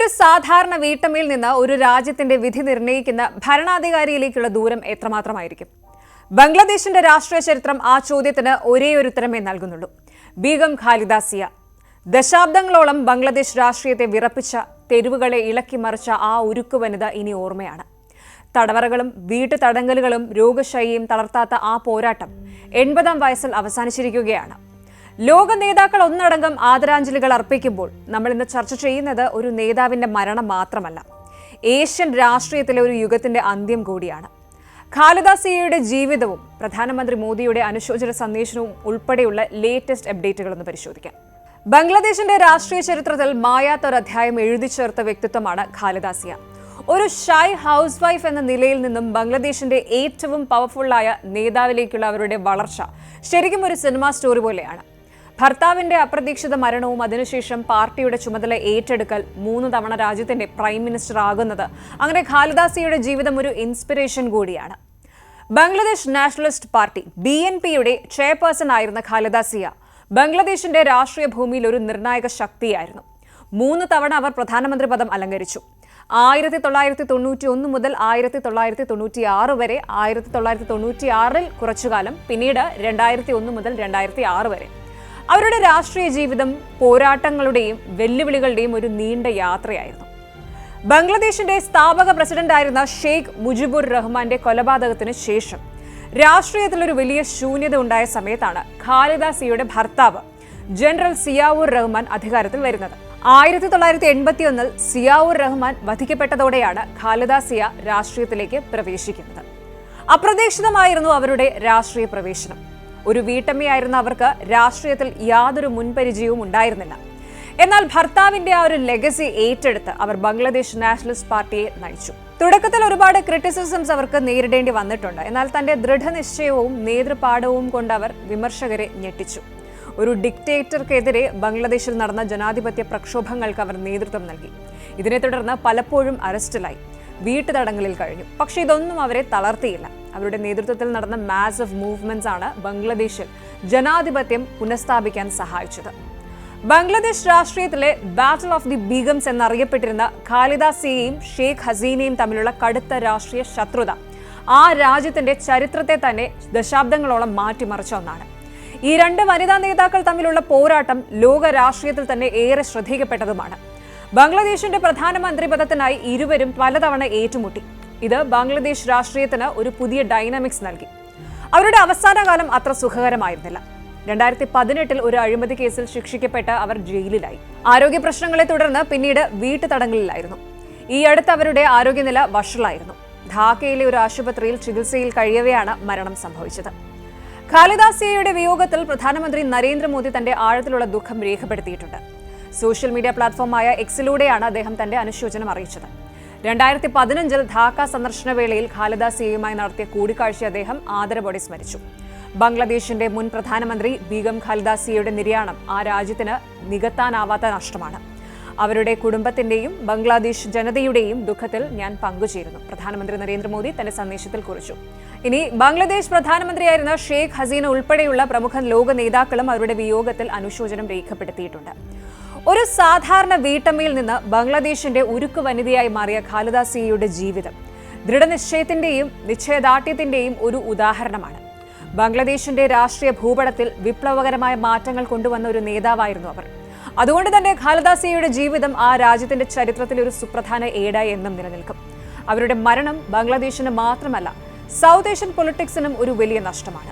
ഒരു സാധാരണ വീട്ടമ്മയിൽ നിന്ന് ഒരു രാജ്യത്തിന്റെ വിധി നിർണ്ണയിക്കുന്ന ഭരണാധികാരിയിലേക്കുള്ള ദൂരം എത്രമാത്രമായിരിക്കും? ബംഗ്ലാദേശിന്റെ രാഷ്ട്രീയ ചരിത്രം ആ ചോദ്യത്തിന് ഒരേ ഒരു ഉത്തരമേ നൽകുന്നുള്ളൂ. ബീഗം ഖാലിദ സിയ. ദശാബ്ദങ്ങളോളം ബംഗ്ലാദേശ് രാഷ്ട്രീയത്തെ വിറപ്പിച്ച, തെരുവുകളെ ഇളക്കിമറിച്ച ആ ഉരുക്കു വനിത ഇനി ഓർമ്മയാണ്. തടവറകളും വീട്ടുതടങ്കലുകളും രോഗശൈലിയും തളർത്താത്ത ആ പോരാട്ടം 80-ാം വയസ്സിൽ അവസാനിച്ചിരിക്കുകയാണ്. ലോക നേതാക്കൾ ഒന്നടങ്കം ആദരാഞ്ജലികൾ അർപ്പിക്കുമ്പോൾ നമ്മൾ ഇന്ന് ചർച്ച ചെയ്യുന്നത് ഒരു നേതാവിന്റെ മരണം മാത്രമല്ല, ഏഷ്യൻ രാഷ്ട്രീയത്തിലെ ഒരു യുഗത്തിന്റെ അന്ത്യം കൂടിയാണ്. ഖാലിദ സിയയുടെ ജീവിതവും പ്രധാനമന്ത്രി മോദിയുടെ അനുശോചന സന്ദേശവും ഉൾപ്പെടെയുള്ള ലേറ്റസ്റ്റ് അപ്ഡേറ്റുകൾ ഒന്ന് പരിശോധിക്കാം. ബംഗ്ലാദേശിന്റെ രാഷ്ട്രീയ ചരിത്രത്തിൽ മായാത്തൊരധ്യായം എഴുതി ചേർത്ത വ്യക്തിത്വമാണ് ഖാലിദ സിയ. ഒരു ഷായ് ഹൗസ് വൈഫ് എന്ന നിലയിൽ നിന്നും ബംഗ്ലാദേശിന്റെ ഏറ്റവും പവർഫുള്ളായ നേതാവിലേക്കുള്ള അവരുടെ വളർച്ച ശരിക്കും ഒരു സിനിമാ സ്റ്റോറി പോലെയാണ്. ഭർത്താവിന്റെ അപ്രതീക്ഷിത മരണവും അതിനുശേഷം പാർട്ടിയുടെ ചുമതല ഏറ്റെടുക്കൽ, 3 തവണ രാജ്യത്തിന്റെ പ്രൈം മിനിസ്റ്റർ ആകുന്നത്, അങ്ങനെ ഖാലിദ സിയയുടെ ജീവിതം ഒരു ഇൻസ്പിറേഷൻ കൂടിയാണ്. ബംഗ്ലാദേശ് നാഷണലിസ്റ്റ് പാർട്ടി BNPയുടെ ചെയർപേഴ്സൺ ആയിരുന്ന ഖാലിദ സിയ ബംഗ്ലാദേശിന്റെ രാഷ്ട്രീയ ഭൂമിയിൽ ഒരു നിർണായക ശക്തിയായിരുന്നു. 3 തവണ അവർ പ്രധാനമന്ത്രി പദം അലങ്കരിച്ചു. 1991 മുതൽ 1996 വരെ, 1996-ൽ കുറച്ചുകാലം, പിന്നീട് 2001 മുതൽ 2006 വരെ. അവരുടെ രാഷ്ട്രീയ ജീവിതം പോരാട്ടങ്ങളുടെയും വെല്ലുവിളികളുടെയും ഒരു നീണ്ട യാത്രയായിരുന്നു. ബംഗ്ലാദേശിന്റെ സ്ഥാപക പ്രസിഡന്റായിരുന്ന ഷെയ്ഖ് മുജിബുർ റഹ്മാന്റെ കൊലപാതകത്തിന് ശേഷം രാഷ്ട്രീയത്തിൽ ഒരു വലിയ ശൂന്യത ഉണ്ടായ സമയത്താണ് ഖാലിദ സിയയുടെ ഭർത്താവ് ജനറൽ സിയാവുർ റഹ്മാൻ അധികാരത്തിൽ വരുന്നത്. 1981-ൽ സിയാവുർ റഹ്മാൻ വധിക്കപ്പെട്ടതോടെയാണ് ഖാലിദ സിയ രാഷ്ട്രീയത്തിലേക്ക് പ്രവേശിക്കുന്നത്. അപ്രതീക്ഷിതമായിരുന്നു അവരുടെ രാഷ്ട്രീയ പ്രവേശനം. ഒരു വീട്ടമ്മയായിരുന്ന അവർക്ക് രാഷ്ട്രീയത്തിൽ യാതൊരു മുൻപരിചയവും ഉണ്ടായിരുന്നില്ല. എന്നാൽ ഭർത്താവിന്റെ ആ ഒരു ലെഗസി ഏറ്റെടുത്ത് അവർ ബംഗ്ലാദേശ് നാഷണലിസ്റ്റ് പാർട്ടിയെ നയിച്ചു. തുടക്കത്തിൽ ഒരുപാട് ക്രിറ്റിസിസംസ് അവർക്ക് നേരിടേണ്ടി വന്നിട്ടുണ്ട്. എന്നാൽ തന്റെ ദൃഢനിശ്ചയവും നേതൃപാഠവും കൊണ്ട് അവർ വിമർശകരെ ഞെട്ടിച്ചു. ഒരു ഡിക്റ്റേറ്റർക്കെതിരെ ബംഗ്ലാദേശിൽ നടന്ന ജനാധിപത്യ പ്രക്ഷോഭങ്ങൾക്ക് അവർ നേതൃത്വം നൽകി. ഇതിനെ തുടർന്ന് പലപ്പോഴും അറസ്റ്റിലായി, വീട്ടുതടങ്കലിൽ കഴിഞ്ഞു. പക്ഷേ ഇതൊന്നും അവരെ തളർത്തിയില്ല. അവരുടെ നേതൃത്വത്തിൽ നടന്ന മാസീവ് മൂവ്മെന്റ്സ് ആണ് ബംഗ്ലാദേശിൽ ജനാധിപത്യം പുനഃസ്ഥാപിക്കാൻ സഹായിച്ചത്. ബംഗ്ലാദേശ് രാഷ്ട്രീയത്തിലെ ബാറ്റിൽ ഓഫ് ദി ബീഗംസ് എന്നറിയപ്പെട്ടിരുന്ന ഖാലിദ സിയയും ഷെയ്ഖ് ഹസീനയും തമ്മിലുള്ള കടുത്ത രാഷ്ട്രീയ ശത്രുത ആ രാജ്യത്തിന്റെ ചരിത്രത്തെ തന്നെ ദശാബ്ദങ്ങളോളം മാറ്റിമറിച്ച ഒന്നാണ്. ഈ 2 വനിതാ നേതാക്കൾ തമ്മിലുള്ള പോരാട്ടം ലോക രാഷ്ട്രീയത്തിൽ തന്നെ ഏറെ ശ്രദ്ധിക്കപ്പെട്ടതുമാണ്. ബംഗ്ലാദേശിന്റെ പ്രധാനമന്ത്രി പദത്തിനായി ഇരുവരും പലതവണ ഏറ്റുമുട്ടി. ഇത് ബംഗ്ലാദേശ് രാഷ്ട്രീയത്തിന് ഒരു പുതിയ ഡൈനാമിക്സ് നൽകി. അവരുടെ അവസാന കാലം അത്ര സുഖകരമായിരുന്നില്ല. 2018-ൽ ഒരു അഴിമതി കേസിൽ ശിക്ഷിക്കപ്പെട്ട് അവർ ജയിലിലായി. ആരോഗ്യ പ്രശ്നങ്ങളെ തുടർന്ന് പിന്നീട് വീട്ടുതടങ്കലിലായിരുന്നു. ഈ അടുത്ത് അവരുടെ ആരോഗ്യനില വഷളായിരുന്നു. ധാക്കയിലെ ഒരു ആശുപത്രിയിൽ ചികിത്സയിൽ കഴിയവെയാണ് മരണം സംഭവിച്ചത്. ഖാലിദ സിയയുടെ വിയോഗത്തിൽ പ്രധാനമന്ത്രി നരേന്ദ്രമോദി തന്റെ ആഴത്തിലുള്ള ദുഃഖം രേഖപ്പെടുത്തിയിട്ടുണ്ട്. സോഷ്യൽ മീഡിയ പ്ലാറ്റ്ഫോമായ എക്സിലൂടെയാണ് അദ്ദേഹം തന്റെ അനുശോചനം അറിയിച്ചത്. 2015-ൽ ധാക്ക സന്ദർശന വേളയിൽ ഖാലിദ സിയയുമായി നടത്തിയ കൂടിക്കാഴ്ച അദ്ദേഹം ആദരവോടെ സ്മരിച്ചു. ബംഗ്ലാദേശിന്റെ മുൻ പ്രധാനമന്ത്രി ബീഗം ഖാലിദ സിയയുടെ നിര്യാണം ആ രാജ്യത്തിന് നികത്താനാവാത്ത നഷ്ടമാണ്. അവരുടെ കുടുംബത്തിന്റെയും ബംഗ്ലാദേശ് ജനതയുടെയും ദുഃഖത്തിൽ ഞാൻ പങ്കുചേരുന്നു, പ്രധാനമന്ത്രി നരേന്ദ്രമോദി തന്റെ സന്ദേശത്തിൽ കുറിച്ചു. ഇനി ബംഗ്ലാദേശ് പ്രധാനമന്ത്രിയായിരുന്ന ഷെയ്ഖ് ഹസീന ഉൾപ്പെടെയുള്ള പ്രമുഖ ലോക നേതാക്കളും അവരുടെ വിയോഗത്തിൽ അനുശോചനം രേഖപ്പെടുത്തിയിട്ടുണ്ട്. ഒരു സാധാരണ വീട്ടമ്മയിൽ നിന്ന് ബംഗ്ലാദേശിന്റെ ഉരുക്കു വനിതയായി മാറിയ ഖാലിദ സിയയുടെ ജീവിതം ദൃഢനിശ്ചയത്തിന്റെയും നിശ്ചയദാർഢ്യത്തിന്റെയും ഒരു ഉദാഹരണമാണ്. ബംഗ്ലാദേശിന്റെ രാഷ്ട്രീയ ഭൂപടത്തിൽ വിപ്ലവകരമായ മാറ്റങ്ങൾ കൊണ്ടുവന്ന ഒരു നേതാവായിരുന്നു അവർ. അതുകൊണ്ട് തന്നെ ഖാലിദ സിയയുടെ ജീവിതം ആ രാജ്യത്തിന്റെ ചരിത്രത്തിലെ ഒരു സുപ്രധാന ഏടായി എന്നും നിലനിൽക്കും. അവരുടെ മരണം ബംഗ്ലാദേശിന് മാത്രമല്ല, സൗത്ത് ഏഷ്യൻ പൊളിറ്റിക്സിനും ഒരു വലിയ നഷ്ടമാണ്.